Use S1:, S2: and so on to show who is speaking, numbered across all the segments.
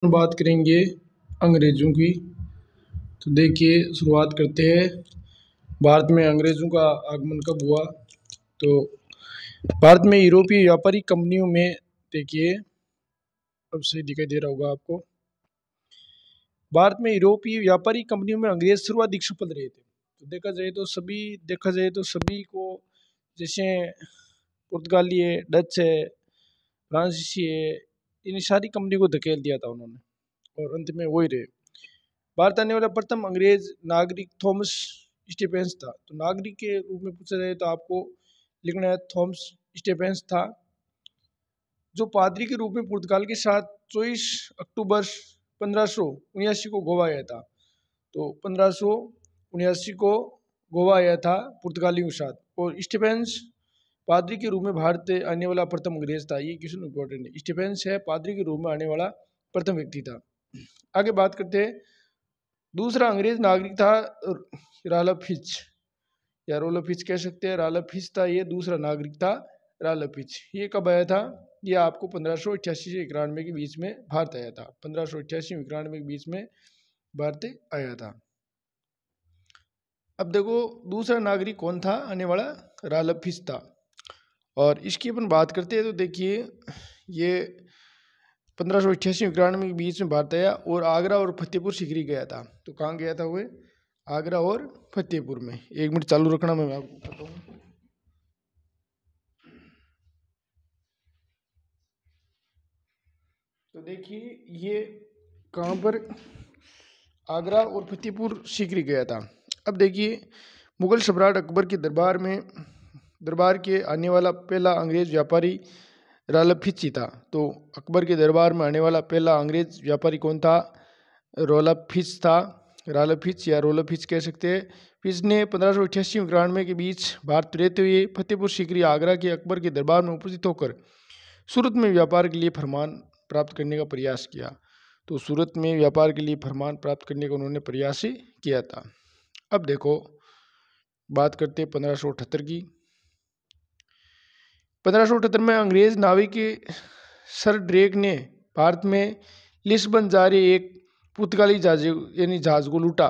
S1: बात करेंगे अंग्रेज़ों की। तो देखिए, शुरुआत करते हैं। भारत में अंग्रेज़ों का आगमन कब हुआ? तो भारत में यूरोपीय व्यापारिक कंपनियों में देखिए, अब से दिखाई दे रहा होगा आपको। भारत में यूरोपीय व्यापारिक कंपनियों में अंग्रेज सर्वाधिक सफल रहे थे। तो देखा जाए तो सभी को, जैसे पुर्तगाली है, डच है, फ्रांसीसी है, इन सारी कंपनी को धकेल दिया था उन्होंने और अंत में वही रहे। भारत आने वाला प्रथम अंग्रेज नागरिक थॉमस स्टीफेंस था। तो नागरिक के रूप में पूछा जाए तो आपको लिखना है थॉमस स्टीफेंस था, जो पादरी के रूप में पुर्तगाल के साथ 24 अक्टूबर 1579 को गोवा आया था। तो 1579 को गोवा आया था पुर्तगालियों के साथ। और स्टीफेंस पादरी के रूप में भारत आने वाला प्रथम अंग्रेज था। ये क्वेश्चन इंपॉर्टेंट है। स्टीफेंस है पादरी के रूप में आने वाला प्रथम व्यक्ति था। आगे बात करते हैं। दूसरा अंग्रेज नागरिक था राल्फ फिच, या रोल्फ फिच कह सकते हैं। राल्फ फिच था ये दूसरा नागरिक था, राल्फ फिच। ये कब आया था? ये आपको 1588 से 91 के बीच में भारत आया था। 1588 91 के बीच में भारत आया था। अब देखो, दूसरा नागरिक कौन था आने वाला? राल्फ फिच था। और इसकी अपन बात करते हैं तो देखिए, ये 1588 91 के बीच में भारत आया और आगरा और फतेहपुर सीकरी गया था। तो कहाँ गया था वो? आगरा और फतेहपुर में। 1 मिनट चालू रखना, मैं आपको बताऊँ। तो देखिए, ये कहाँ पर? आगरा और फतेहपुर सीकरी गया था। अब देखिए, मुगल सम्राट अकबर के दरबार के आने वाला पहला अंग्रेज व्यापारी राल्फ फिच ही था। तो अकबर के दरबार में आने वाला पहला अंग्रेज व्यापारी कौन था? राल्फ फिच था। राल्फ फिच या रोल्फ फिच कह सकते हैं। फिच ने 1588 और 91 के बीच भारत रहते हुए फतेहपुर सीकरी आगरा के अकबर के दरबार में उपस्थित होकर सूरत में व्यापार के लिए फरमान प्राप्त करने का प्रयास किया। तो सूरत में व्यापार के लिए फरमान प्राप्त करने का उन्होंने प्रयास किया था। अब देखो, बात करते हैं 1578 की। 1578 में अंग्रेज नाविक सर ड्रेक ने भारत में लिस्बन जा रहे एक पुर्तगाली जहाज को लूटा।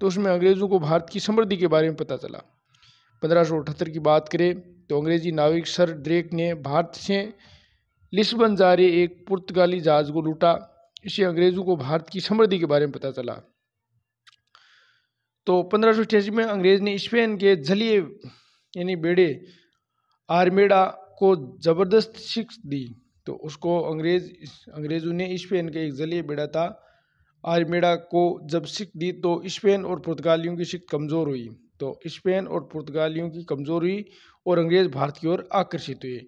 S1: तो उसमें अंग्रेज़ों को भारत की समृद्धि के बारे में पता चला। 1578 की बात करें तो अंग्रेजी नाविक सर ड्रेक ने भारत से लिस्बन जा रहे एक पुर्तगाली जहाज को लूटा। इससे अंग्रेज़ों को भारत की समृद्धि के बारे में पता चला। तो 1588 में अंग्रेज ने स्पेन के जलीय यानी बेड़े आर्मेडा को जबरदस्त शिकस्त दी। तो उसको अंग्रेजों ने स्पेन के एक जलीय बेड़ा था आर्मेडा को जब शिकस्त दी तो स्पेन और पुर्तगालियों की शिकस्त कमज़ोर हुई। तो स्पेन और पुर्तगालियों की कमज़ोर हुई और अंग्रेज भारत की ओर आकर्षित हुए।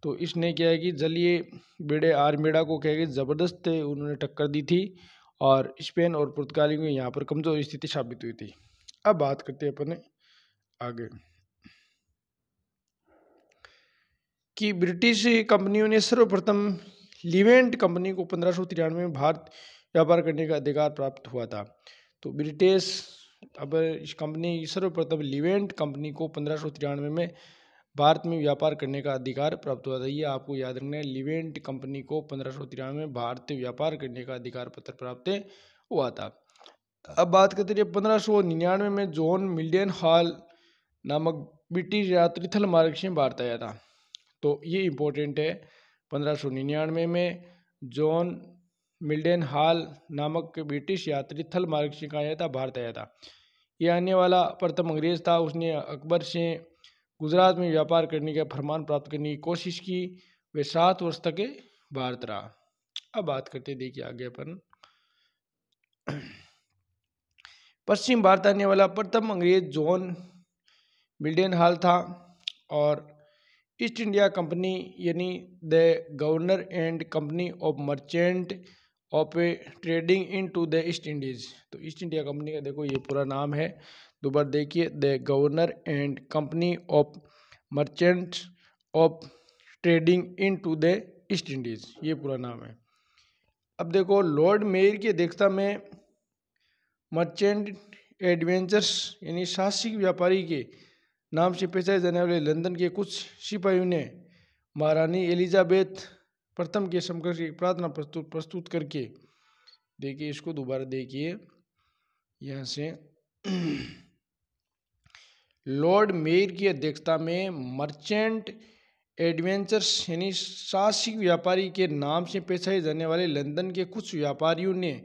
S1: तो इसने क्या है कि जलीय बेड़े आर्मेडा को क्या है कि ज़बरदस्त उन्होंने टक्कर दी थी और स्पेन और पुर्तगालियों की यहाँ पर कमज़ोर स्थिति साबित हुई थी। अब बात करते हैं अपने आगे कि ब्रिटिश कंपनियों ने सर्वप्रथम लिवेंट कंपनी को 1593 में भारत व्यापार करने का अधिकार प्राप्त हुआ था। तो ब्रिटिश इस कंपनी सर्वप्रथम लिवेंट कंपनी को 1593 में भारत में व्यापार करने का अधिकार प्राप्त हुआ था। ये आपको याद रखना है, लिवेंट कंपनी को 1593 में भारत व्यापार करने का अधिकार पत्र प्राप्त हुआ था। अब बात करते हैं 1599 में जॉन मिल्डन हॉल नामक ब्रिटिश यात्री थल मार्ग से भारत आया था। तो ये इम्पोर्टेंट है। 1599 में जॉन मिल्डन हॉल नामक ब्रिटिश यात्री थल मार्ग से कहाँ आया था? भारत आया था। ये आने वाला प्रथम अंग्रेज था। उसने अकबर से गुजरात में व्यापार करने का फरमान प्राप्त करने की कोशिश की। वे 7 वर्ष तक भारत रहा। अब बात करते देखिए आगे अपन पश्चिम भारत आने वाला प्रथम अंग्रेज जॉन मिल्डन हॉल था। और ईस्ट इंडिया कंपनी यानी the governor and company of merchant of trading into the East Indies. तो ईस्ट इंडिया कंपनी का देखो ये पूरा नाम है। दोबारा देखिए, the governor and company of merchant of trading into the East Indies, ये पूरा नाम है। अब देखो, लॉर्ड मेयर की अध्यक्षता में मर्चेंट एडवेंचर्स यानी साहसिक व्यापारी के नाम से पहचाने जाने वाले लंदन के कुछ सिपाहियों ने महारानी एलिजाबेथ प्रथम के समकक्ष एक प्रार्थना प्रस्तुत करके देखिए इसको दोबारा देखिए यहाँ से। लॉर्ड मेयर की अध्यक्षता में मर्चेंट एडवेंचर्स यानी साहसिक व्यापारी के नाम से पेशाए जाने वाले लंदन के कुछ व्यापारियों ने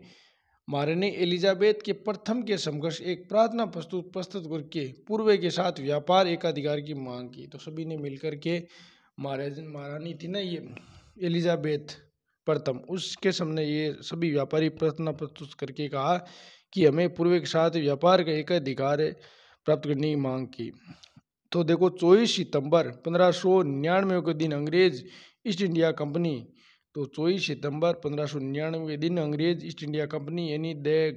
S1: महारानी एलिजाबेथ के प्रथम के समकक्ष एक प्रार्थना प्रस्तुत करके पूर्व के साथ व्यापार एकाधिकार की मांग की। तो सभी ने मिलकर के महारानी थी ना ये एलिजाबेथ प्रथम, उसके सामने ये सभी व्यापारी प्रार्थना प्रस्तुत करके कहा कि हमें पूर्व के साथ व्यापार का एकाधिकार प्राप्त करने की मांग की। तो देखो 24 सितंबर 1599 के दिन अंग्रेज ईस्ट इंडिया कंपनी, तो 24 सितंबर 1599 के दिन अंग्रेज ईस्ट इंडिया कंपनी यानी the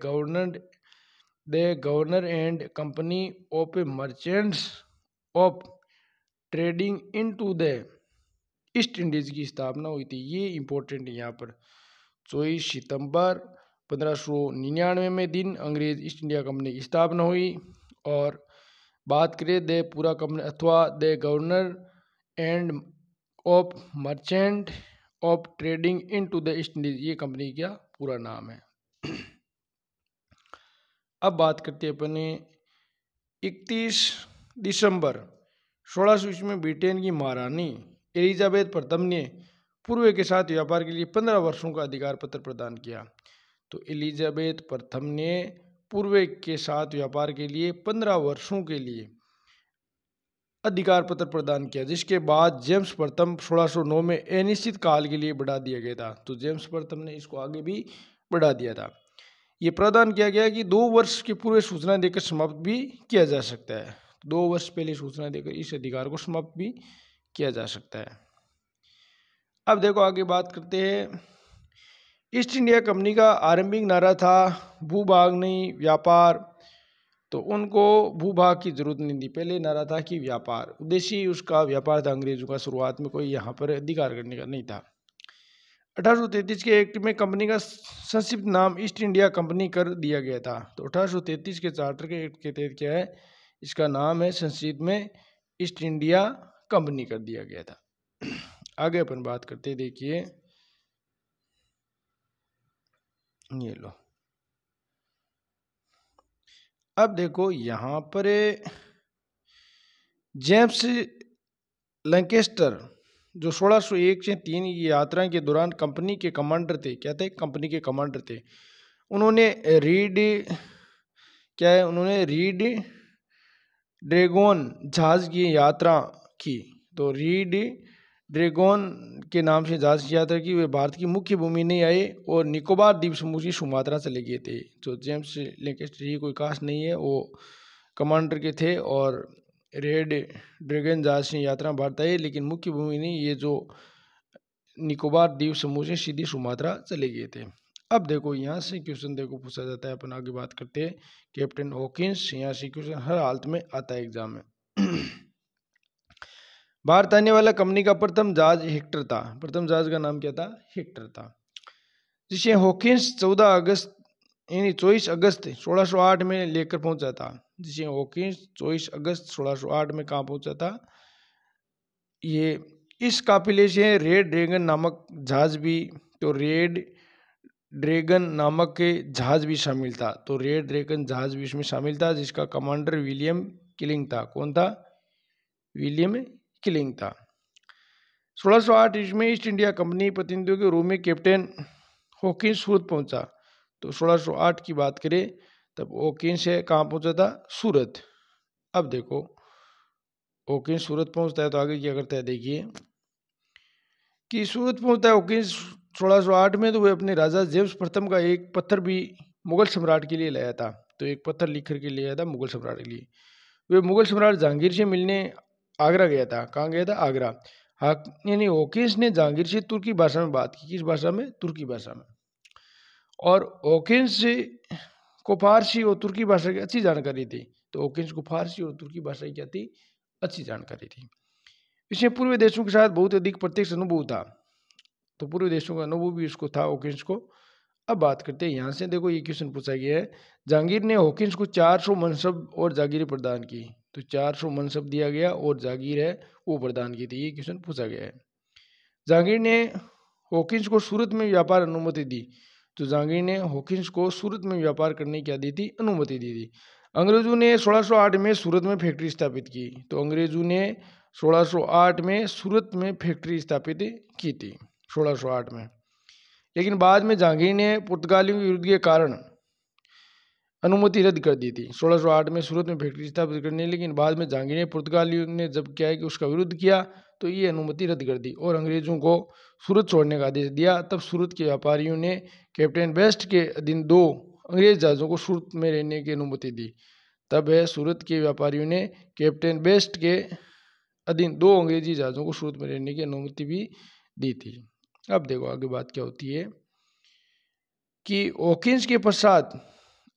S1: governor and company of merchants of trading into the East Indies की स्थापना हुई थी। ये इंपॉर्टेंट है यहाँ पर। 24 सितंबर 1599 में दिन अंग्रेज ईस्ट इंडिया कंपनी की स्थापना हुई। और बात करें द पूरा कंपनी अथवा the governor end of merchant of trading into the East Indies, ये कंपनी का पूरा नाम है। अब बात करते हैं अपने 31 दिसंबर 1600 ईस्वी में ब्रिटेन की महारानी एलिजाबेथ प्रथम ने पूर्व के साथ व्यापार के लिए 15 वर्षों का अधिकार पत्र प्रदान किया। तो एलिजाबेथ प्रथम ने पूर्व के साथ व्यापार के लिए 15 वर्षों के लिए अधिकार पत्र प्रदान किया, जिसके बाद जेम्स प्रथम 1609 में अनिश्चित काल के लिए बढ़ा दिया गया था। तो जेम्स प्रथम ने इसको आगे भी बढ़ा दिया था। ये प्रदान किया गया कि 2 वर्ष की पूर्व सूचना देकर समाप्त भी किया जा सकता है। 2 वर्ष पहले सूचना देकर इस अधिकार को समाप्त भी किया जा सकता है। अब देखो आगे बात करते हैं। ईस्ट इंडिया कंपनी का आरंभिक नारा था भूभाग नहीं व्यापार। तो उनको भूभाग की जरूरत नहीं थी, पहले नारा था कि व्यापार, उद्देश्य ही उसका व्यापार था अंग्रेजों का। शुरुआत में कोई यहाँ पर अधिकार करने का नहीं था। 1833 के एक्ट में कंपनी का संक्षिप्त नाम ईस्ट इंडिया कंपनी कर दिया गया था। तो 1833 के चार्टर के एक्ट के तहत क्या है, इसका नाम है संक्षिप्त में ईस्ट इंडिया कंपनी कर दिया गया था। आगे अपन बात करते हैं, देखिए ये लो। अब देखो यहाँ पर जेम्स लैंकेस्टर जो 1601 से 3 की यात्रा के दौरान कंपनी के कमांडर थे, क्या थे, कंपनी के कमांडर थे। उन्होंने रीड ड्रैगन जहाज की यात्रा की। तो रीड ड्रैगन के नाम से जहाज की यात्रा की। वे भारत की मुख्य भूमि नहीं आए और निकोबार द्वीप समूह की सुमात्रा चले गए थे। तो जेम्स लैंकेस्टर ही कोई खास नहीं है, वो कमांडर के थे और रेड ड्रैगन जहाज से यात्रा भारत आई, लेकिन मुख्य भूमि नहीं, ये जो निकोबार द्वीप समूह से सीधी सुमात्रा चले गए थे। अब देखो यहाँ से क्वेश्चन देखो पूछा जाता है। अपन आगे बात करते हैं कैप्टन हॉकिंस। यहाँ से क्वेश्चन हर हालत में आता है एग्जाम में। भारत आने वाला कंपनी का प्रथम जहाज हेक्टर था। प्रथम जहाज का नाम क्या था, हेक्टर था, जिसे हॉकिंस 14 अगस्त यानी 24 अगस्त 1608 में लेकर पहुंचा था। जिसे हॉकिंस 24 अगस्त 1608 में कहाँ पहुंचा था, ये इस काफिले से रेड ड्रैगन नामक जहाज भी, तो रेड ड्रैगन नामक के जहाज भी शामिल था। तो रेड ड्रैगन जहाज भी इसमें शामिल था, जिसका कमांडर विलियम किलिंग था। कौन था, विलियम किलिंग था। 1608 ईस्वी में ईस्ट इंडिया कंपनी प्रतिनिधियों के रूप में कैप्टन हॉकिंस सूरत पहुंचा। तो 1608 की बात करें तब हॉकिंस है कहाँ पहुंचा था, सूरत। अब देखो हॉकिंस सूरत पहुंचता है तो आगे क्या करता है, देखिए कि सूरत पहुंचता है हॉकिंस 1608 में। तो वह अपने राजा जेम्स प्रथम का एक पत्थर भी मुगल सम्राट के लिए लाया था। तो एक पत्थर लिख करके ले आया था मुगल सम्राट के लिए। वह मुगल सम्राट जहांगीर से मिलने आगरा गया था। कहाँ गया था, आगरा। हाँ, यानी हॉकिंस ने जहांगीर से तुर्की भाषा में बात की। किस भाषा में, तुर्की भाषा में। और हॉकिंस को फारसी और तुर्की भाषा की अच्छी जानकारी थी। तो हॉकिंस को फारसी और तुर्की भाषा की क्या थी, अच्छी जानकारी थी। इसमें पूर्वी देशों के साथ बहुत अधिक प्रत्यक्ष अनुभव था। तो पूर्वी देशों का अनुभव भी उसको था, हॉकिंस को। अब बात करते हैं यहाँ से, देखो ये क्वेश्चन पूछा गया है। जहांगीर ने हॉकिंस को 400 मनसब और जागीरें प्रदान की। तो 400 मनसब दिया गया और जागीर है वो प्रदान की थी। ये क्वेश्चन पूछा गया है। जहांगीर ने हॉकिंस को सूरत में व्यापार अनुमति दी। तो जहांगीर ने हॉकिंस को सूरत में व्यापार करने की क्या दी थी, अनुमति दी थी। अंग्रेजों ने 1608 में सूरत में फैक्ट्री स्थापित की। तो अंग्रेजों ने 1608 में सूरत में फैक्ट्री स्थापित की थी, 1608 में। लेकिन बाद में जहांगीर ने पुर्तगालियों के युद्ध के कारण अनुमति रद्द कर दी थी 1608 में सूरत में फैक्ट्री स्थापित करने। लेकिन बाद में जहांगीर ने पुर्तगालियों ने जब क्या है कि उसका विरोध किया तो ये अनुमति रद्द कर दी और अंग्रेजों को सूरत छोड़ने का आदेश दिया। तब सूरत के व्यापारियों ने कैप्टन बेस्ट के अधीन 2 अंग्रेज जहाज़ों को सूरत में रहने की अनुमति दी। तब है सूरत के व्यापारियों ने कैप्टन बेस्ट के अधीन 2 अंग्रेजी जहाज़ों को सूरत में रहने की अनुमति भी दी थी। अब देखो आगे बात क्या होती है कि हॉकिंस के पश्चात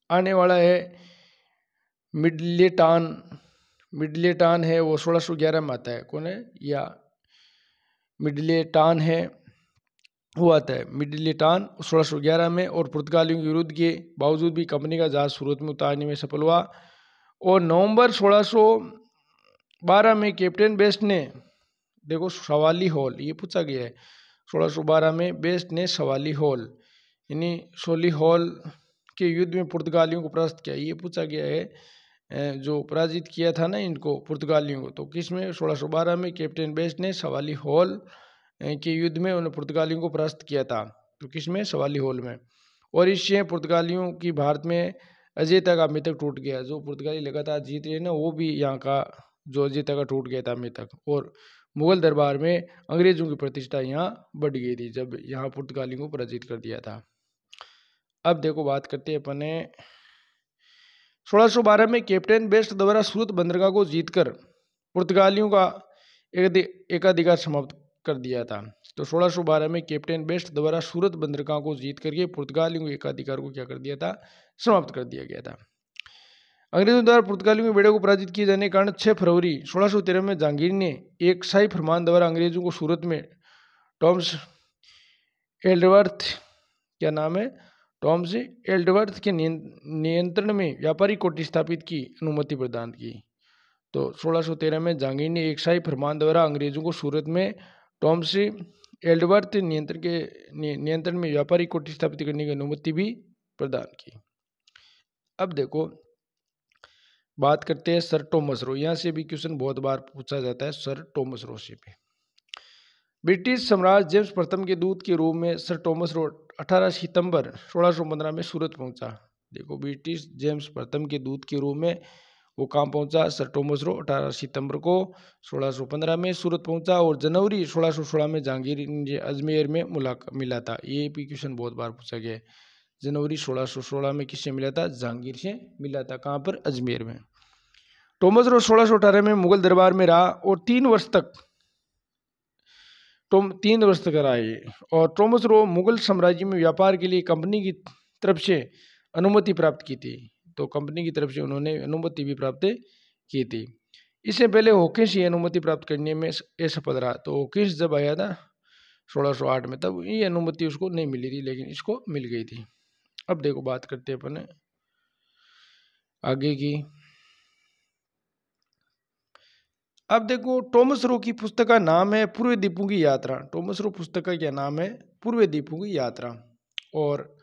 S1: आने वाला है मिडलेटान। मिडलेटान है वो 1611 में आता है। कौन है, या मिडलेटान है वो आता है। मिडलेटान 1611 में और पुर्तगालियों के विरुद्ध के बावजूद भी कंपनी का जहाज सूरत में उतारने में सफल हुआ। और नवंबर 1612 में कैप्टन बेस्ट ने, देखो सवाली हॉल ये पूछा गया है, 1612 में बेस्ट ने सवाली हॉल यानी सोली हॉल के युद्ध में पुर्तगालियों को परास्त किया। ये पूछा गया है जो पराजित किया था ना इनको पुर्तगालियों को, तो किसमें, 1612 में कैप्टन बेस्ट ने सवाली हॉल के युद्ध में उन्हें पुर्तगालियों को परास्त किया था। तो किसमें, सवाली हॉल में। और इससे पुर्तगालियों की भारत में अजयता का मिथक टूट गया। जो पुर्तगाली लगातार जीत रहे ना वो भी यहाँ का जो अजयता का टूट गया था मिथक। और मुगल दरबार में अंग्रेजों की प्रतिष्ठा यहाँ बढ़ गई थी जब यहाँ पुर्तगालियों को पराजित कर दिया था। अब देखो बात करते हैं अपने 1612 में कैप्टन बेस्ट द्वारा सूरत बंदरगाह को जीतकर पुर्तगालियों का एकाधिकार समाप्त कर दिया था। तो 1612 में कैप्टन बेस्ट द्वारा सूरत बंदरगाह को जीत करके पुर्तगालियों के एकाधिकार को क्या कर दिया था, समाप्त कर दिया गया था। अंग्रेजों द्वारा पुर्तगालियों के बेड़े को पराजित किए जाने के कारण 6 फरवरी 1613 में जहांगीर ने एक शाही फरमान द्वारा अंग्रेजों को सूरत में टॉमस एल्डवर्थ, क्या नाम है, टॉमस एल्डवर्थ के नियंत्रण में व्यापारिक कोठी स्थापित की अनुमति प्रदान की। तो 1613 में जहांगीर ने एक शाही फरमान द्वारा अंग्रेजों को सूरत में टॉमस एल्डवर्थ नियंत्रण में व्यापारिक कोठी स्थापित करने की अनुमति भी प्रदान की। अब देखो बात करते हैं सर टॉमस रो। यहाँ से भी क्वेश्चन बहुत बार पूछा जाता है सर टॉमस रो से भी। ब्रिटिश सम्राट जेम्स प्रथम के दूत के रूप में सर टॉमस रो 18 सितंबर 1615 में सूरत पहुंचा। देखो ब्रिटिश जेम्स प्रथम के दूत के रूप में वो कहाँ पहुंचा, सर टॉमस रो 18 सितंबर को 1615 में सूरत पहुंचा। और जनवरी 1616 में जहांगीर अजमेर में मिला था। ये भी क्वेश्चन बहुत बार पूछा गया है। जनवरी 1616 में किससे मिला था, जहांगीर से मिला था। कहाँ पर, अजमेर में। टॉमस रो 1618 में मुगल दरबार में रहा और 3 वर्ष तक रहा। और टॉमस रो मुगल साम्राज्य में व्यापार के लिए कंपनी की तरफ से अनुमति प्राप्त की थी। तो कंपनी की तरफ से उन्होंने अनुमति भी प्राप्त की थी। इससे पहले हॉकिंस ये अनुमति प्राप्त करने में असफल रहा। तो हॉकिंस जब आया था 1608 में तब ये अनुमति उसको नहीं मिली थी, लेकिन इसको मिल गई थी। अब देखो बात करते हैं अपन आगे की। अब देखो टॉमस रो की पुस्तक का नाम है पूर्व द्वीपों की यात्रा। टॉमस रो पुस्तक का क्या नाम है, पूर्व द्वीपों की यात्रा। और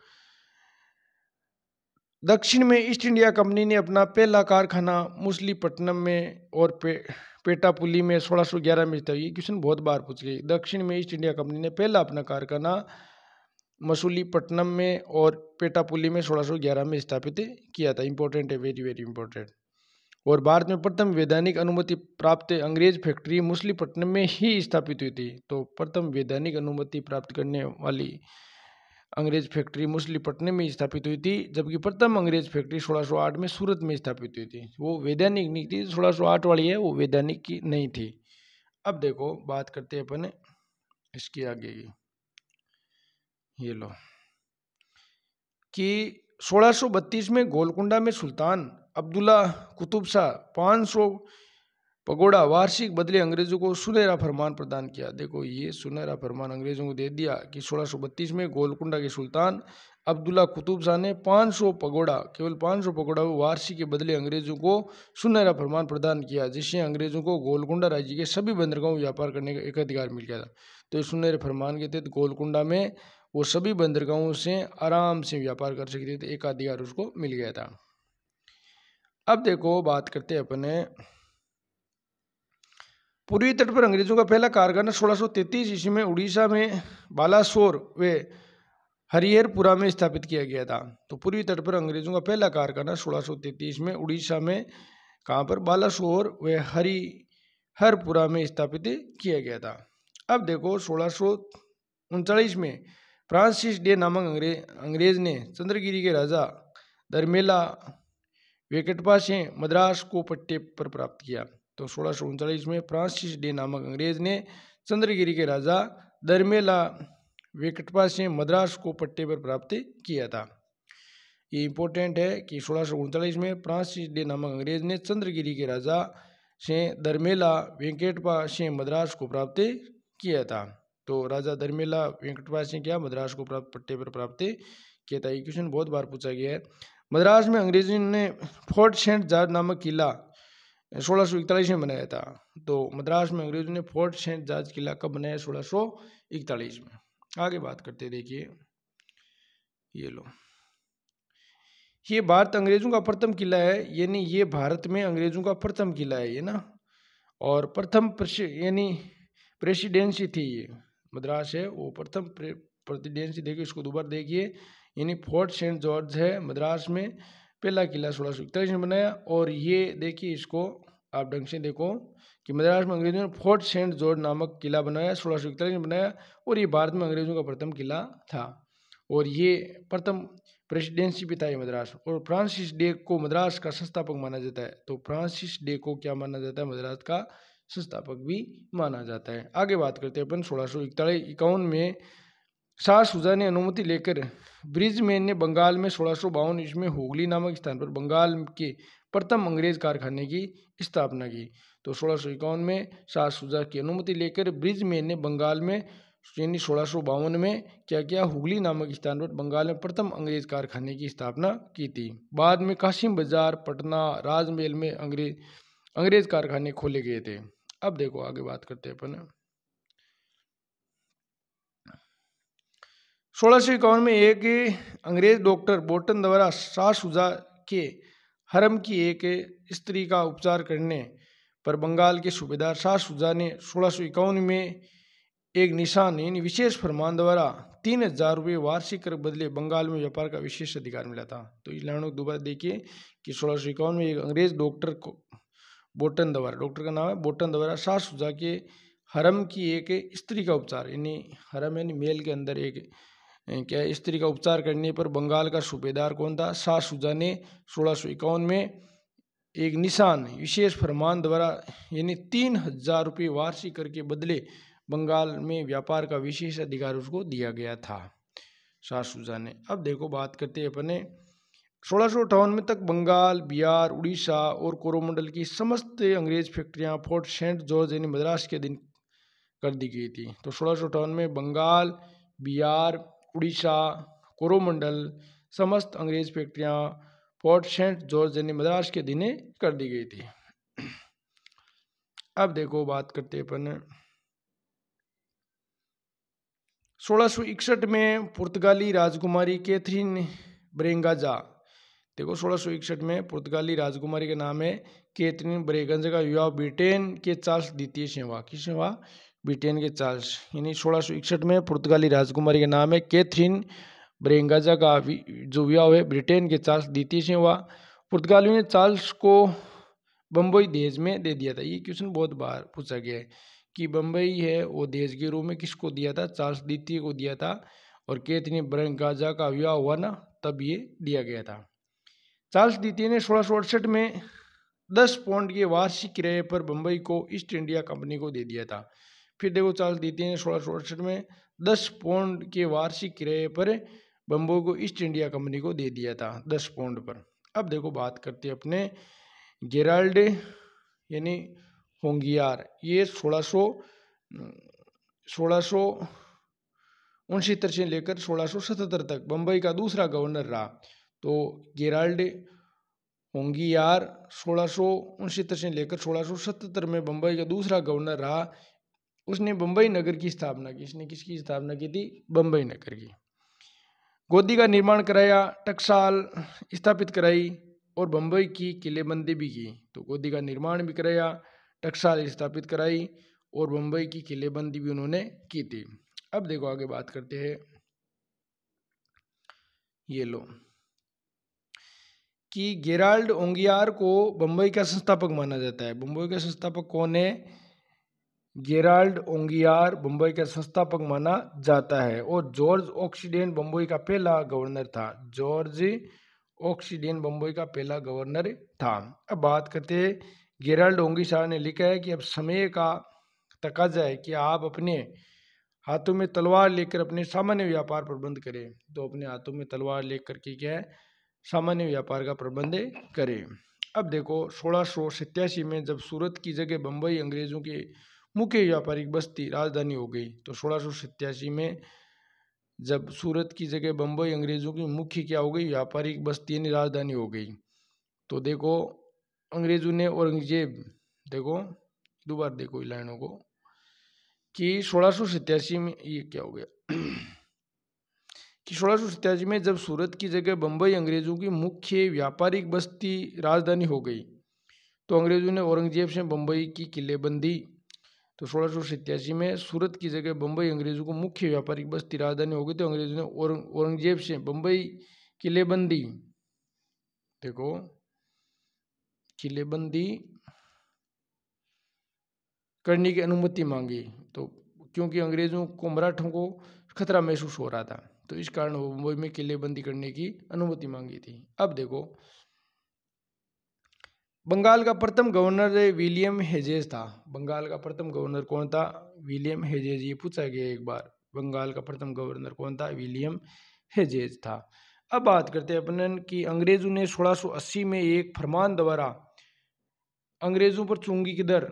S1: दक्षिण में ईस्ट इंडिया कंपनी ने अपना पहला कारखाना मछलीपट्टनम में और पेटापुली में 1611 में था। ये क्वेश्चन बहुत बार पूछ गई। दक्षिण में ईस्ट इंडिया कंपनी ने पहला अपना कारखाना मछलीपट्टनम में और पेटापुली में 1611 में स्थापित किया था। इंपॉर्टेंट है, वेरी वेरी इंपॉर्टेंट। और भारत में प्रथम वैधानिक अनुमति प्राप्त अंग्रेज फैक्ट्री मछलीपट्टनम में ही स्थापित हुई थी। तो प्रथम वैधानिक अनुमति प्राप्त करने वाली अंग्रेज फैक्ट्री मछलीपट्टनम में स्थापित हुई थी, जबकि प्रथम अंग्रेज फैक्ट्री 1608 में सूरत में स्थापित हुई थी। वो वैधानिक नहीं थी, 1608 वाली है वो वैधानिक की नहीं थी। अब देखो बात करते हैं अपन इसकी आगे की। ये लो कि 1632 में गोलकुंडा में सुल्तान अब्दुल्ला कुतुब शाह 500 पगोड़ा वार्षिक बदले अंग्रेजों को सुनहरा फरमान प्रदान किया। देखो ये सुनहरा फरमान अंग्रेजों को दे दिया कि 1632 में गोलकुंडा के सुल्तान अब्दुल्ला कुतुब शाह ने 500 पगोड़ा, केवल 500 पगोड़ा वार्षिक के बदले अंग्रेजों को सुनहरा फरमान प्रदान किया, जिससे अंग्रेजों को गोलकुंडा राज्य के सभी बंदरगाहों में व्यापार करने का एक अधिकार मिल गया था। तो इस सुनहरे फरमान के तहत गोलकुंडा में वो सभी बंदरगाहों से आराम से व्यापार कर सकते थे, एक अधिकार उसको मिल गया था। अब देखो बात करते हैं अपने पूर्वी तट पर अंग्रेजों का पहला कारखाना 1633 ईस्वी में उड़ीसा में बालासोर व हरिहरपुरा में स्थापित किया गया था। तो पूर्वी तट पर अंग्रेजों का पहला कारखाना 1633 में उड़ीसा में कहाँ पर बालासोर व हरिहरपुरा में स्थापित किया गया था। अब देखो 1639 में फ्रांसिस डे नामक अंग्रेज ने चंद्रगिरी के राजा दरमेला वेंकटप्पा से मद्रास को पट्टे पर प्राप्त किया। तो 1639 में फ्रांसिस डे नामक अंग्रेज ने चंद्रगिरी के राजा दरमेला वेंकटप्पा से मद्रास को पट्टे पर प्राप्त किया था। ये इंपॉर्टेंट है कि 1639 में फ्रांसिस डे नामक अंग्रेज ने चंद्रगिरी के राजा से दरमेला वेंकटप्पा से मद्रास को प्राप्त किया था। तो राजा दरमेला वेंकटप्पा से क्या मद्रास को पट्टे पर प्राप्त किया था। ये क्वेश्चन बहुत बार पूछा गया है। मद्रास में अंग्रेजों ने फोर्ट सेंट जॉर्ज नामक किला 1641 में बनाया था। तो मद्रास में अंग्रेजों ने फोर्ट सेंट जॉर्ज किला कब बनाया? 1641 में। आगे बात करते देखिए, ये लो, ये भारत अंग्रेजों का प्रथम किला है, यानी ये भारत में अंग्रेजों का प्रथम किला है ये ना, और प्रथम यानी प्रेसिडेंसी थी ये मद्रास है वो प्रथम प्रेसिडेंसी। देखिए इसको दोबारा देखिए, यानी फोर्ट सेंट जॉर्ज है मद्रास में पहला किला 1641 में बनाया। और ये देखिए इसको आप ढंग से देखो कि मद्रास में अंग्रेजों ने फोर्ट सेंट जॉर्ज नामक किला बनाया 1641 में बनाया, और ये भारत में अंग्रेजों का प्रथम किला था, और ये प्रथम प्रेसिडेंसी भी था ये मद्रास। और फ्रांसिस डे को मद्रास का संस्थापक माना जाता है। तो फ्रांसिस डे को क्या माना जाता है? मद्रास का संस्थापक भी माना जाता है। आगे बात करते हैं अपन 1651 में शाह शुजा ने अनुमति लेकर ब्रिजमैन ने बंगाल में 1652 ईस्वी में हुगली नामक स्थान पर बंगाल के प्रथम अंग्रेज कारखाने की स्थापना की। तो 1651 में शाह शुजा की अनुमति लेकर ब्रिजमैन ने बंगाल में यानी 1652 में क्या किया? हुगली नामक स्थान पर बंगाल में प्रथम अंग्रेज कारखाने की स्थापना की थी। बाद में कासिम बाजार, पटना, राजमहल में अंग्रेज कारखाने खोले गए थे। अब देखो आगे बात करते हैं अपन 1651 में एक अंग्रेज डॉक्टर बोल्टन द्वारा शाह शुजा के हरम की एक स्त्री का उपचार करने पर बंगाल के सूबेदार शाह शुजा ने 1651 में एक निशान यानी विशेष फरमान द्वारा 3000 रुपये वार्षिक कर बदले बंगाल में व्यापार का विशेष अधिकार मिला था। तो इस लाइन को दोबारा देखिए कि 1651 में एक अंग्रेज डॉक्टर को बोल्टन द्वारा, डॉक्टर का नाम है बोल्टन द्वारा, शाह शुजा के हरम की एक स्त्री का उपचार यानी हरम यानी मेल के अंदर एक क्या स्त्री का उपचार करने पर बंगाल का सूबेदार कौन था? शाह शुजा ने 1651 में एक निशान विशेष फरमान द्वारा यानी 3000 रुपये वार्षिक कर के बदले बंगाल में व्यापार का विशेष अधिकार उसको दिया गया था शाह शुजा ने। अब देखो बात करते हैं अपने 1658 में तक बंगाल, बिहार, उड़ीसा और कोरोमंडल की समस्त अंग्रेज फैक्ट्रियां फोर्ट सेंट जॉर्ज यानी मद्रास के अधीन कर दी गई थी। तो 1658 में बंगाल, बिहार, उड़ीसा, कोरोमंडल समस्त अंग्रेज फैक्ट्रियां फोर्ट सेंट जॉर्ज यानी मद्रास के अधीन कर दी गई थी। अब देखो बात करते हैं अपन 1661 में पुर्तगाली राजकुमारी कैथरीन ब्रेगांजा। देखो 1661 में पुर्तगाली राजकुमारी का नाम है कैथरीन ब्रेगांजा का विवाह ब्रिटेन के चार्ल्स द्वितीय से हुआ। किससे हुआ? ब्रिटेन के चार्ल्स, यानी 1661 में पुर्तगाली राजकुमारी का नाम है कैथरीन ब्रेगांजा का जो विवाह है ब्रिटेन के चार्ल्स द्वितीय से हुआ। पुर्तगालियों ने चार्ल्स को बम्बई दहेज में दे दिया था। ये क्वेश्चन बहुत बार पूछा गया है कि बम्बई है वो दहेज के रूप में किसको दिया था? चार्ल्स द्वितीय को दिया था। और कैथरीन ब्रेगांजा का विवाह हुआ ना तब ये दिया गया था। चार्ल्स द्वितीय ने 1668 में 10 पाउंड के वार्षिक किराए पर बम्बई को ईस्ट इंडिया कंपनी को दे दिया था। फिर देखो चार्ल्स द्वितीय ने 1668 में 10 पाउंड के वार्षिक किराए पर बम्बई को ईस्ट इंडिया कंपनी को दे दिया था 10 पाउंड पर। अब देखो बात करते हैं अपने गेराल्ड यानी होंगियार। ये 1669 से लेकर 1677 तक बम्बई का दूसरा गवर्नर रहा। तो गेराल्ड होंगियार 1669 से लेकर 1677 में बम्बई का दूसरा गवर्नर रहा। उसने बम्बई नगर की स्थापना की। इसने किसकी स्थापना की थी? बम्बई नगर की। गोदी का निर्माण कराया, टकसाल स्थापित कराई और बम्बई की किलेबंदी भी की। तो गोदी का निर्माण भी कराया, टकसाल स्थापित कराई और बम्बई की किलेबंदी भी उन्होंने की थी। अब देखो आगे बात करते हैं, ये लो कि गेराल्ड ओंगियार को बम्बई का संस्थापक माना जाता है। बम्बई का संस्थापक कौन है? गेराल्ड ओंगियार बम्बई का संस्थापक माना जाता है। और जॉर्ज ऑक्सीडेन बम्बई का पहला गवर्नर था। जॉर्ज ऑक्सीडेन बम्बई का पहला गवर्नर था। अब बात करते हैं, गेराल्ड ओंगियार ने लिखा है कि अब समय का तकाजा है कि आप अपने हाथों में तलवार लेकर अपने सामान्य व्यापार पर बंद करें। तो अपने हाथों में तलवार लेकर के क्या है, सामान्य व्यापार का प्रबंध करें। अब देखो 1687 में जब सूरत की जगह बम्बई अंग्रेजों की मुख्य व्यापारिक बस्ती राजधानी हो गई। तो 1687 में जब सूरत की जगह बम्बई अंग्रेजों की मुख्य क्या हो गई, व्यापारिक बस्ती यानी राजधानी हो गई। तो देखो अंग्रेजों ने औरंगजेब, देखो दोबारा देखो इन लाइनों को कि 1687 में ये क्या हो गया कि 1687 में जब सूरत की जगह बम्बई अंग्रेजों की मुख्य व्यापारिक बस्ती राजधानी हो गई तो अंग्रेजों ने औरंगजेब से बम्बई की किलेबंदी। तो 1687 में सूरत की जगह बम्बई अंग्रेजों को मुख्य व्यापारिक बस्ती राजधानी हो गई तो अंग्रेजों ने औरंगजेब से बम्बई किलेबंदी, देखो किलेबंदी करने की अनुमति मांगी। तो क्योंकि अंग्रेजों को मराठों को खतरा महसूस हो रहा था तो इस कारण वो मुंबई में किलेबंदी करने की अनुमति मांगी थी। अब देखो बंगाल का प्रथम गवर्नर विलियम हेजेज था। बंगाल का प्रथम गवर्नर कौन था? William hedges. ये पूछा गया एक बार, बंगाल का प्रथम गवर्नर कौन था? विलियम हेजेज था। अब बात करते हैं अपन कि अंग्रेजों ने 1680 में एक फरमान द्वारा अंग्रेजों पर चुंगी की दर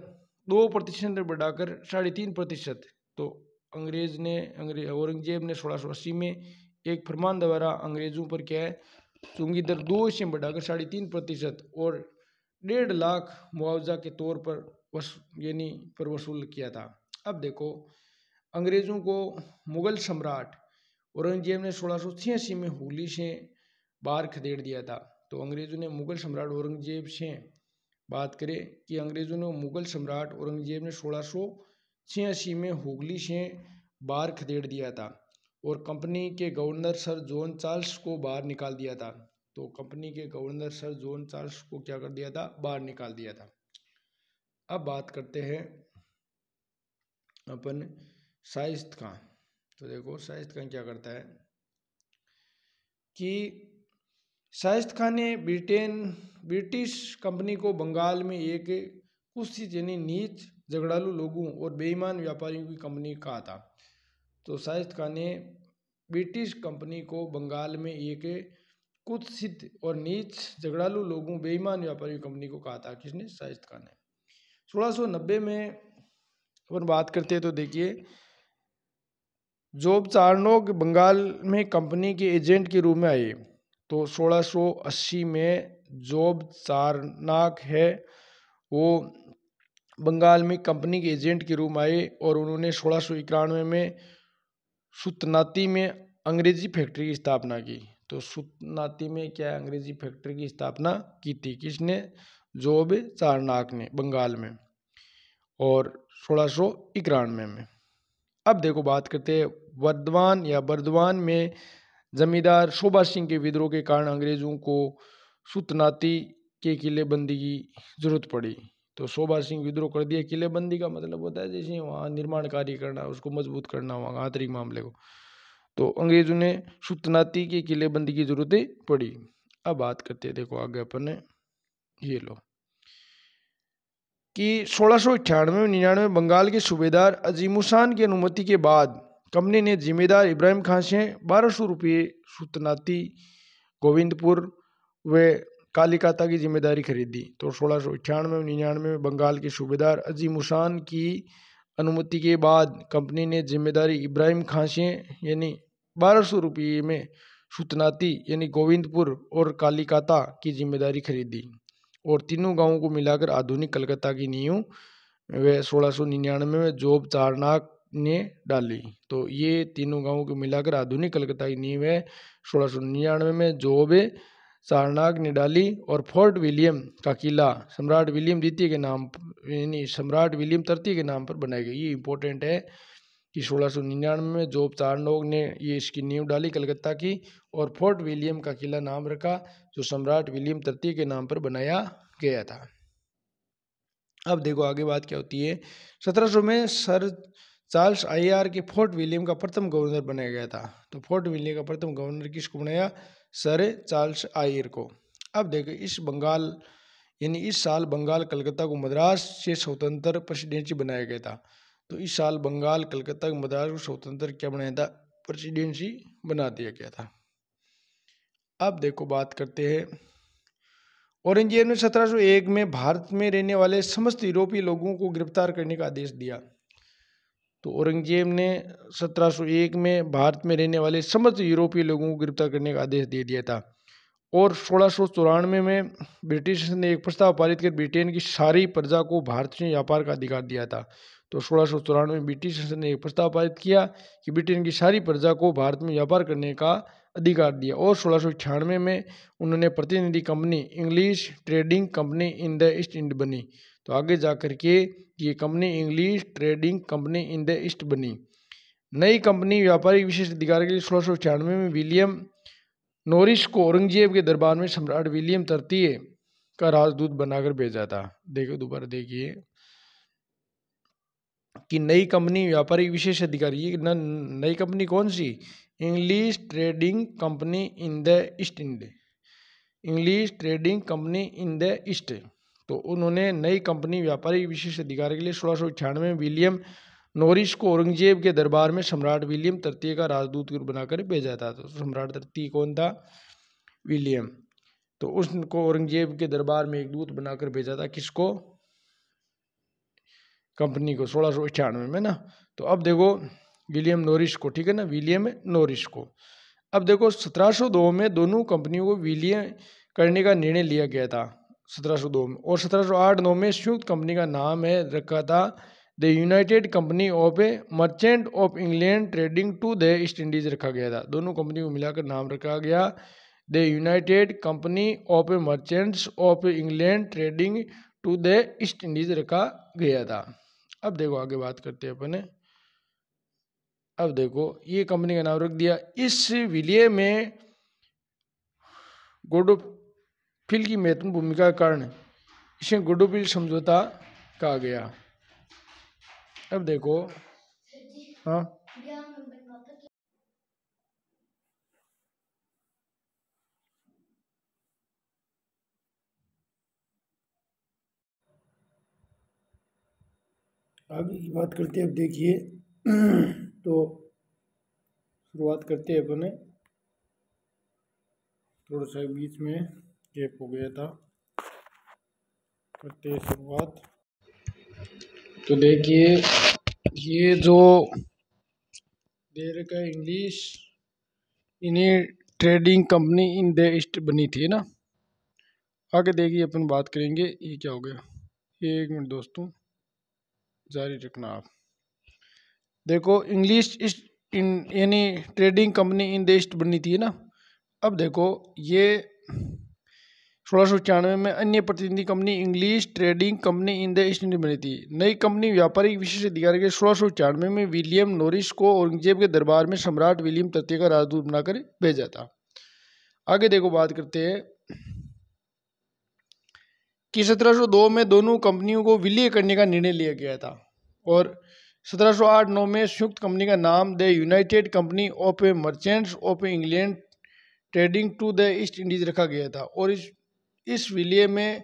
S1: 2% बढ़ाकर 3.5%। तो औरंगजेब ने 1680 में एक फरमान द्वारा अंग्रेजों पर क्या है, चुंगी दर 2 से बढ़ाकर 3.5% और 1.5 लाख मुआवजा के तौर पर वसूल किया था। अब देखो अंग्रेजों को मुगल सम्राट औरंगजेब ने 1686 में हुगली से बाहर खदेड़ दिया था। तो अंग्रेजों ने मुगल सम्राट औरंगजेब से बात करें कि अंग्रेजों ने मुगल सम्राट औरंगजेब ने 1686 में हुगली से बाहर खदेड़ दिया था और कंपनी के गवर्नर सर जॉन चार्ल्स को बाहर निकाल दिया था। तो कंपनी के गवर्नर सर जॉन चार्ल्स को क्या कर दिया था? बाहर निकाल दिया था। अब बात करते हैं अपन शाइस्त खां। तो देखो शाइस्त खां क्या करता है कि शाइस्त खां ने ब्रिटिश कंपनी को बंगाल में एक कुत्सित यानी नीच, झगड़ालू लोगों और बेईमान व्यापारियों की कंपनी कहा था। तो शाइस्त खां ने ब्रिटिश कंपनी को बंगाल में एक कुत्सित और नीच, झगड़ालू लोगों, बेईमान व्यापारियों की कंपनी को कहा था। किसने? शाइस्त खां ने। 1690 में अपन बात करते हैं तो देखिए जॉब चार्नोक बंगाल में कंपनी के एजेंट के रूप में आए। तो 1680 में जॉब चार्नोक है वो बंगाल में कंपनी के एजेंट के रूप में आए और उन्होंने 1691 में सुतनाती में अंग्रेजी फैक्ट्री की स्थापना की। तो सुतनाती में क्या अंग्रेजी फैक्ट्री की स्थापना की थी? किसने? जॉब चार्नोक ने बंगाल में, और 1691 में। अब देखो बात करते हैं बर्दवान में जमींदार शोभा सिंह के विद्रोह के कारण अंग्रेजों को सुतनाती के किलेबंदी की जरूरत पड़ी। तो शोभा सिंह विद्रोह कर दिया। किलेबंदी का मतलब होता है जैसे वहाँ निर्माण कार्य करना, उसको मजबूत करना, वहाँ आंतरिक मामले को। तो अंग्रेजों ने सुतनाती की किलेबंदी की जरूरत पड़ी। अब बात करते हैं, देखो आगे अपन ने ये लो कि 1698-99 बंगाल के सूबेदार अजीमुशान की अनुमति के बाद कंपनी ने जिम्मेदार इब्राहिम खान से 1200 रुपये सुतनाती, गोविंदपुर व कालिकाता की जिम्मेदारी खरीदी। तो 1698-99 में बंगाल के सूबेदार अजीमुशान की अनुमति के बाद कंपनी ने जिम्मेदारी इब्राहिम खान से यानी 1200 रुपये में सुतनाती यानी गोविंदपुर और कालिकाता की जिम्मेदारी खरीदी और तीनों गांवों को मिलाकर आधुनिक कलकत्ता की नींव वे 1699 में जॉब चार्नोक ने डाली। तो ये तीनों गांवों को मिलाकर आधुनिक कलकत्ता की नींव है 1699 में जोब सारनाग ने डाली। और फोर्ट विलियम का किला सम्राट विलियम द्वितीय के नाम यानी सम्राट विलियम तृतीय के नाम पर बनाई गई। ये इंपॉर्टेंट है कि 1699 में जोब सारनाग ने ये इसकी नींव डाली कलकत्ता की, और फोर्ट विलियम का किला नाम रखा जो सम्राट विलियम तृतीय के नाम पर बनाया गया था। अब देखो आगे बात क्या होती है। 1700 में सर चार्ल्स आईआर के फोर्ट विलियम का प्रथम गवर्नर बनाया गया था। तो फोर्ट विलियम का प्रथम गवर्नर किसको बनाया? सर चार्ल्स आईआर को। अब देखो इस साल बंगाल कलकत्ता को मद्रास से स्वतंत्र प्रेसिडेंसी बनाया गया था। तो इस साल बंगाल कलकत्ता को मद्रास को स्वतंत्र क्या बनाया था? प्रेसिडेंसी बना दिया गया था। अब देखो बात करते हैं औरंगजेब ने 1701 में भारत में रहने वाले समस्त यूरोपीय लोगों को गिरफ्तार करने का आदेश दिया। तो औरंगजेब ने 1701 में भारत में रहने वाले समस्त यूरोपीय लोगों को गिरफ्तार करने का आदेश दे दिया था। और 1694 में ब्रिटिश ने एक प्रस्ताव पारित कर ब्रिटेन की सारी प्रजा को भारत में व्यापार का अधिकार दिया था। तो 1694 में ब्रिटिश ने एक प्रस्ताव पारित किया कि ब्रिटेन की सारी प्रजा को भारत में व्यापार करने का अधिकार दिया। और 1696 में उन्होंने प्रतिनिधि company English trading company in the east Indies बनी। तो आगे जाकर के ये company English trading company in the East बनी। नई कंपनी व्यापारिक विशेष अधिकार के लिए 1696 में विलियम नॉरिस को औरंगजेब के दरबार में सम्राट विलियम तृतीय का राजदूत बनाकर भेजा था। देखो दोबारा देखिए कि नई कंपनी व्यापारिक विशेष अधिकारी, ये नई कंपनी कौन सी? English trading company in the east end, English trading company in the east. तो उन्होंने नई कंपनी व्यापारिक विशेष अधिकारी के लिए 1696 में विलियम नॉरिस को औरंगजेब के दरबार में सम्राट विलियम तृतीय का राजदूत बनाकर भेजा था। तो सम्राट तृतीय कौन था? विलियम। तो उसको औरंगजेब के दरबार में एक दूत बनाकर भेजा था। किसको? कंपनी को 1696 में ना। तो अब देखो विलियम नॉरिस को, ठीक है ना, विलियम नॉरिस को। अब देखो 1702 में दोनों कंपनियों को विलय करने का निर्णय लिया गया था 1702 में। और 1708-9 में संयुक्त कंपनी का नाम है रखा था the united company of a merchant of England trading to the East Indies रखा गया था। दोनों कंपनी को मिलाकर नाम रखा गया the united company of a merchants of England trading to the East Indies रखा गया था। अब देखो आगे बात करते हैं अपने। अब देखो ये कंपनी का नाम रख दिया। इस विलय में गोडोफिल की महत्वपूर्ण भूमिका के कारण इसे गोडोफिल समझौता कहा गया। अब देखो हाँ आगे की बात करते हैं। अब देखिए तो शुरुआत करते हैं अपने, थोड़ा सा बीच में गैप हो गया था, करते हैं शुरुआत। तो देखिए ये जो दे रखा है इंग्लिश इन्हें trading company in the East बनी थी ना। आगे देखिए अपन बात करेंगे। ये क्या हो गया? एक मिनट दोस्तों जारी रखना आप। देखो इंग्लिश ईस्ट यानी trading company in the East बनी थी ना। अब देखो ये 1696 में अन्य प्रतिनिधि company English trading company in the east India बनी थी। नई कंपनी व्यापारिक विशेष अधिकारी के 1696 में विलियम नॉरिस को औरंगजेब के दरबार में सम्राट विलियम तृतीय का राजदूत बनाकर भेजा था। आगे देखो बात करते हैं कि 1702 में दोनों कंपनियों को विलय करने का निर्णय लिया गया था। और 1708-9 में संयुक्त कंपनी का नाम the united company of a merchants of England trading to the East Indies रखा गया था। और इस विलय में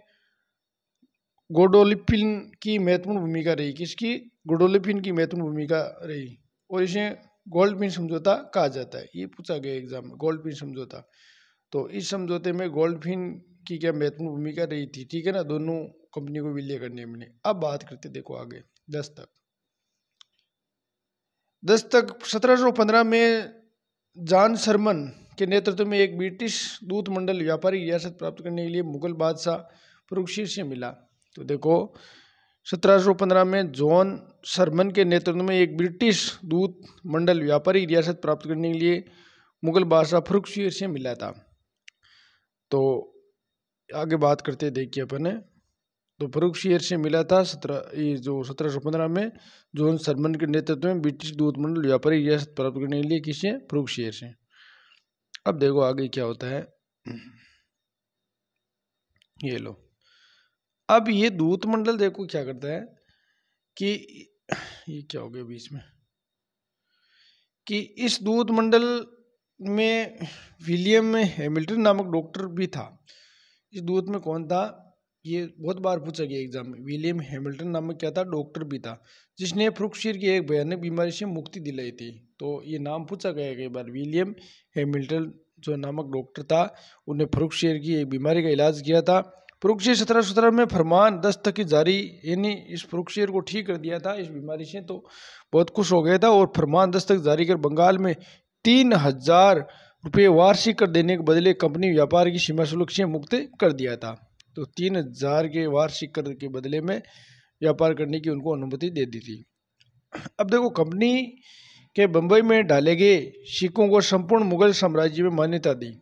S1: गोडोलिपिन की महत्वपूर्ण भूमिका रही। किसकी? गोडोलिपिन की महत्वपूर्ण भूमिका रही। और इसे गोल्डपिन समझौता कहा जाता है। ये पूछा गया एग्जाम में, गोल्डपिन समझौता। तो इस समझौते में गोल्डपिन की क्या महत्वपूर्ण भूमिका रही थी, ठीक है ना, दोनों कंपनियों को विलय करने में। अब बात करते देखो आगे दस्तक 1715 में जॉन शरमन के नेतृत्व में एक ब्रिटिश दूत मंडल व्यापारिक रियासत प्राप्त करने के लिए मुगल बादशाह पुरुक्षीर से मिला। तो देखो 1715 में जॉन सरमन के नेतृत्व में एक ब्रिटिश दूत मंडल व्यापारी रियासत प्राप्त करने के लिए मुगल बादशाह फर्रुखशियर से मिला था। तो आगे बात करते देखिए अपन, तो फर्रुखशियर से मिला था 1715 में जॉन सरमन के नेतृत्व में ब्रिटिश दूत मंडल व्यापारी रियासत प्राप्त करने के लिए किससे, फर्रुखशियर से। अब देखो आगे क्या होता है, ये लो। अब ये दूत मंडल देखो क्या करता है कि ये क्या हो गया बीच में, कि इस दूत मंडल में विलियम हैमिल्टन नामक डॉक्टर भी था। इस दूत में कौन था, ये बहुत बार पूछा गया एग्जाम में। विलियम हैमिल्टन नामक क्या था, डॉक्टर भी था, जिसने फर्रुखशियर की एक भयानक बीमारी से मुक्ति दिलाई थी। तो ये नाम पूछा गया कई बार। विलियम हैमिल्टन जो नामक डॉक्टर था, उन्हें फर्रुखशियर की एक बीमारी का इलाज किया था। फर्रुखशियर 1717 में फरमान दस्तक की जारी, यानी इस फर्रुखशियर को ठीक कर दिया था इस बीमारी से, तो बहुत खुश हो गया था और फरमान दस्तक जारी कर बंगाल में 3000 रुपये वार्षिक कर देने के बदले कंपनी व्यापार की सीमा शुल्क से मुक्त कर दिया था। तो 3000 के वार्षिक कर के बदले में व्यापार करने की उनको अनुमति दे दी थी। अब देखो, कंपनी के बंबई में डाले गए सिक्कों को संपूर्ण मुगल साम्राज्य में मान्यता दी।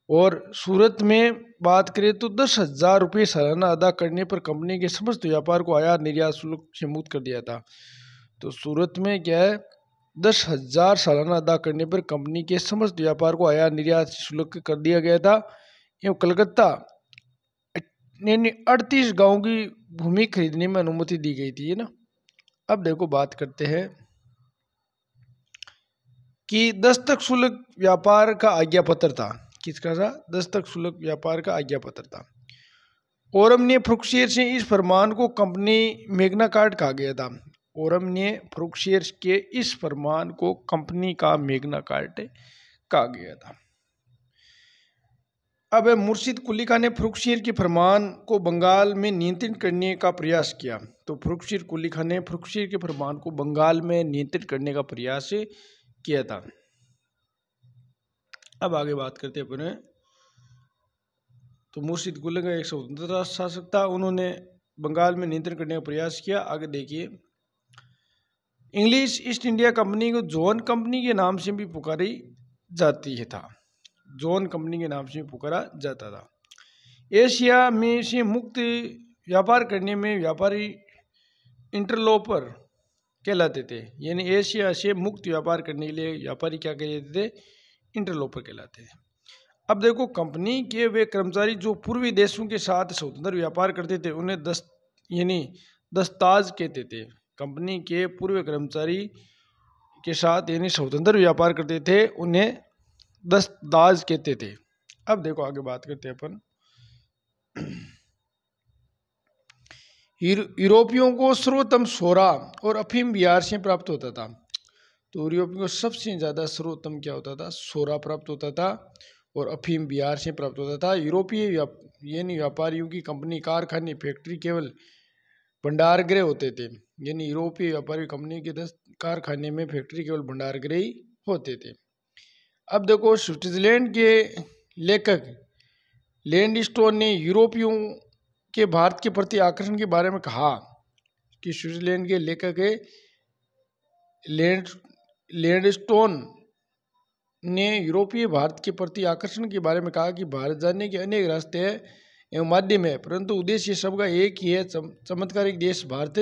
S1: और सूरत में बात करें तो 10,000 रुपये सालाना अदा करने पर कंपनी के समस्त व्यापार को आयात निर्यात शुल्क से मुक्त कर दिया था। तो सूरत में क्या है, 10,000 सालाना अदा करने पर कंपनी के समस्त व्यापार को आयात निर्यात शुल्क कर दिया गया था। एवं कलकत्ता ने 38 गाँव की भूमि खरीदने में अनुमति दी गई थी, है ना। अब देखो बात करते हैं कि दस्तक शुल्क व्यापार का आज्ञा पत्र था। किसका था, दस्तक शुल्क व्यापार का आज्ञा पत्र था। ओरम ने फर्रुखशियर से इस फरमान को कंपनी मैग्ना कार्टा कहा गया था। ओरम ने फर्रुखशियर के इस फरमान को कंपनी का मैग्ना कार्टा कहा गया था। अब मुर्शिद कुली खान ने फर्रुखशियर के फरमान को बंगाल में नियंत्रित करने का प्रयास किया। तो फर्रुखशियर कुली खान ने फर्रुखशियर के फरमान को बंगाल में नियंत्रित करने का प्रयास किया था। अब आगे बात करते हैं अपन। तो मुर्शिद कुली का एक स्वतंत्रता शासक था, उन्होंने बंगाल में नियंत्रण करने का प्रयास किया। आगे देखिए, इंग्लिश ईस्ट इंडिया कंपनी को जॉन कंपनी के नाम से भी पुकारी जाती है था। जॉन कंपनी के नाम से पुकारा जाता था। एशिया में से मुक्त व्यापार करने में व्यापारी इंटरलोपर कहलाते थे। यानी एशिया से मुक्त व्यापार करने के लिए व्यापारी क्या कहते थे, इंटरलोपर कहलाते थे। अब देखो, कंपनी के वे कर्मचारी जो पूर्वी देशों के साथ स्वतंत्र व्यापार करते थे उन्हें दस्ताज कहते थे। कंपनी के पूर्व कर्मचारी के साथ यानी स्वतंत्र व्यापार करते थे उन्हें दस्ताज कहते थे। अब देखो आगे बात करते हैं अपन। यूरोपियों को सर्वोत्तम सोरा और अफीम बिहार से प्राप्त होता था। तो यूरोपियों को सबसे ज़्यादा सर्वोत्तम क्या होता था, सोरा प्राप्त होता था और अफीम बिहार से प्राप्त होता था। यूरोपीय यानी व्यापारियों की कंपनी, कारखाने, फैक्ट्री केवल भंडारगृह होते थे। यानी यूरोपीय व्यापारी कंपनी के 10 कारखाने में फैक्ट्री केवल भंडारगृह ही होते थे। अब देखो, स्विट्जरलैंड के लेखक लैंडस्टोन ने यूरोपियों के भारत के प्रति आकर्षण के बारे में कहा कि स्विट्जरलैंड के लेखक लैंडस्टोन ने यूरोपीय भारत के प्रति आकर्षण के बारे में कहा कि भारत जाने के अनेक रास्ते हैं एवं माध्यम है, परंतु उद्देश्य सबका एक ही है, चमत्कारिक देश भारत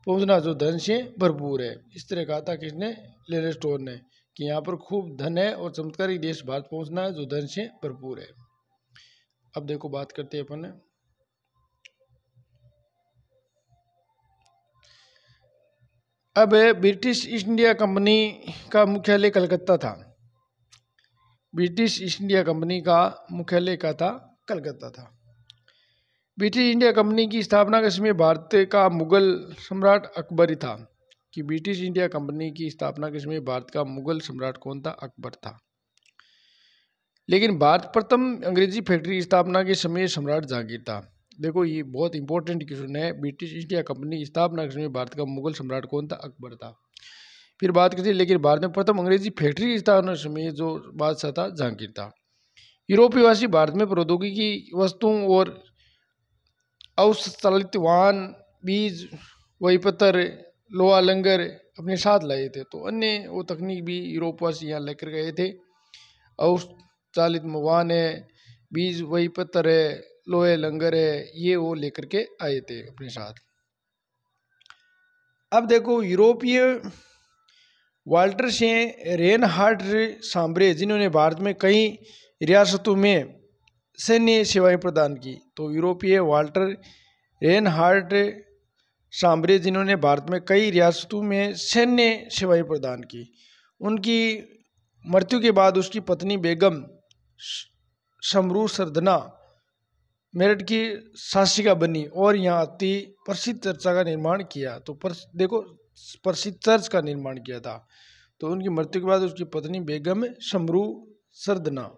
S1: पहुंचना जो धन से भरपूर है। इस तरह कहा था किसने, लैंडस्टोन ने, कि यहाँ पर खूब धन है और चमत्कारिक देश भारत पहुंचना है जो धन से भरपूर है। अब देखो बात करते हैं अपन। अब ब्रिटिश ईस्ट इंडिया कंपनी का मुख्यालय कलकत्ता था। ब्रिटिश ईस्ट इंडिया कंपनी का मुख्यालय क्या था, कलकत्ता था। ब्रिटिश इंडिया कंपनी की स्थापना के समय भारत का मुगल सम्राट अकबर ही था। कि ब्रिटिश इंडिया कंपनी की स्थापना के समय भारत का मुगल सम्राट कौन था, अकबर था। लेकिन भारत प्रथम अंग्रेजी फैक्ट्री की स्थापना के समय सम्राट जहांगीर था। देखो ये बहुत इंपॉर्टेंट क्वेश्चन है। ब्रिटिश इंडिया कंपनी की स्थापना के समय भारत का मुगल सम्राट कौन था, अकबर था। फिर बात करते हैं, लेकिन भारत में प्रथम अंग्रेजी फैक्ट्री की स्थापना के समय जो बादशाह था जहांगीर था। यूरोपीय वासी भारत में प्रौद्योगिकी वस्तुओं और अवचालित वाहन बीज, वही पत्थर, लोहा लंगर अपने साथ लाए थे। तो अन्य वो तकनीक भी यूरोपवासी यहाँ लेकर गए थे। और चालित मवान है, बीज वही पत्थर है, लोहे लंगर है, ये वो लेकर के आए थे अपने साथ। अब देखो यूरोपीय वाल्टर से रेनहार्ड सांब्रे, जिन्होंने भारत में कई रियासतों में सैन्य सेवाएं प्रदान की। तो यूरोपीय वाल्टर रेनहार्ड सांब्रे, जिन्होंने भारत में कई रियासतों में सैन्य सेवाएं प्रदान की, उनकी मृत्यु के बाद उसकी पत्नी बेगम शमरू सरदना मेरठ की शासिका बनी और यहाँ अति प्रसिद्ध चर्चा का निर्माण किया। तो देखो प्रसिद्ध चर्च का निर्माण किया था। तो उनकी मृत्यु के बाद उसकी पत्नी बेगम शमरू सरदना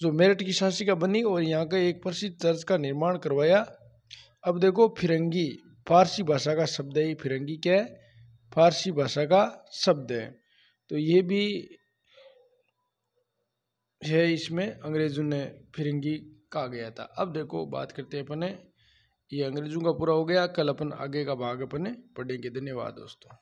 S1: जो मेरठ की शासिका बनी और यहाँ का एक प्रसिद्ध चर्च का निर्माण करवाया। अब देखो फिरंगी, फारसी भाषा का शब्द है। फिरंगी क्या है? फारसी भाषा का शब्द है। तो ये भी है, इसमें अंग्रेजों ने फिरंगी कहा गया था। अब देखो बात करते हैं अपने, ये अंग्रेजों का पूरा हो गया। कल अपन आगे का भाग अपने पढ़ेंगे। धन्यवाद दोस्तों।